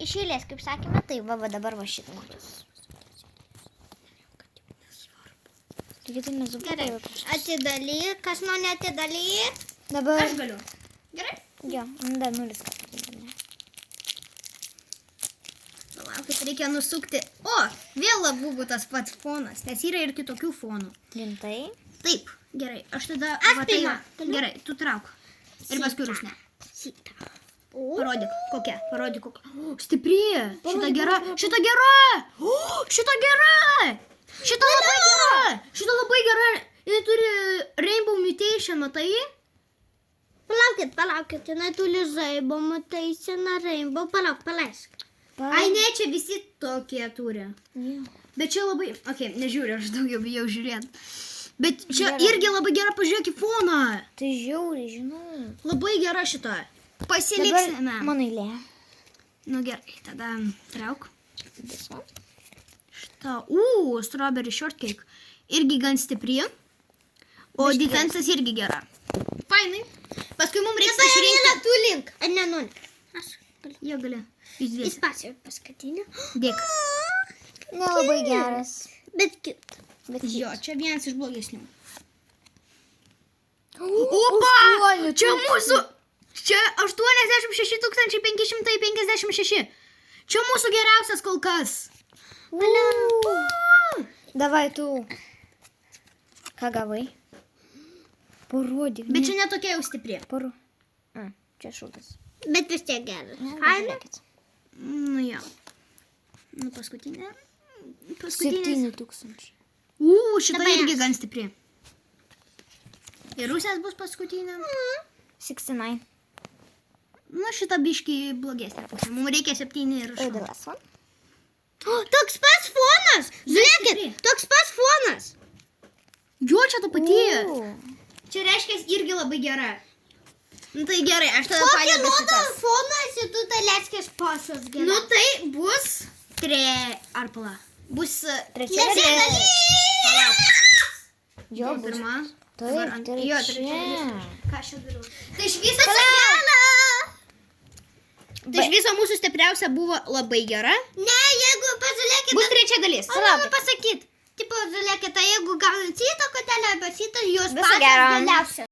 iš eilės, kaip sakėme, tai va dabar va šitą. Taigi tai Gerai, atidalyk, kas man atidalyk. Dabar. Aš galiu. Gerai? Jo, dar 0 kartų. Palaukit, reikia nusukti. O, vėl buvo tas pats fonas, nes yra ir kitokių fonų. Rimtai. Taip, gerai, aš tada... Aš va, pirma. Gerai, tu trauk. Ir paskui rusne. Parodyk, kokia. Parodyk, kokia. O, stipri. Šita gera. Šita gera. O, šita gera. Šita labai gera. Šita labai gera. Jis turi Rainbow Mutation, matai? Palaukit, jinai turi Rainbow Mutation, Rainbow. Paleisk. Ai, ne, čia visi tokie turi. Bet čia labai... Ok, nežiūriu, aš daugiau bijau žiūrėti. Bet čia irgi labai gera, pažiūrėk į foną. Tai žiauriai, žinau. Labai gera šita. Pasiliksime. Dabar mano eilė. Nu gerai, tada trauk. Šitą. Šitą. Strawberry shortcake. Irgi gan stipri. O defensas irgi gera. Fainai. Paskui mums reiks išrinkti. Tu link, ar nenori? Aš galiu. Jie gali. Jūs dviesi. Jis pats jau paskutinį. Dėk. Nelabai geras. Bet kitą. Jo, čia vienas iš blogesnių. Opa! Čia mūsų. Čia 86 556. Čia mūsų geriausias kol kas. Davai tu. Ką gavai? Parodyk. Bet čia netokia jau stipri. Čia šūdas. Bet vis tiek geras. Faina. Nu jo. Nu paskutinė. Paskutinė. 7000. Šita irgi gan stipri. Ir rusės bus paskutinė. 69. Nu šita biški blogesnė pusė. Mums reikia 7 ir Oh, the last one. Toks pats fonas. Žiūrėkit, toks pats fonas. Jo, čia ta pati. Ooh. Čia reiškia irgi labai gera. Nu tai gerai, aš tada Kokį padedu nuodą šitas. fonas ir tu taleckės pasas gerai. Nu tai bus ar pala. Bus Trečia dalis. Jo, bus. pirma. Taip, Jo, trečia. Ką aš čia darau? Tai iš viso Tai iš viso mūsų stipriausia buvo labai gera. Ne, jeigu pažiūrėkit. Bus trečia dalis. Noriu pasakyti. Tipo, žiūrėkit, jeigu gaunat šitą kotelę, bet šitą jos Viso pačios gero. galiausias.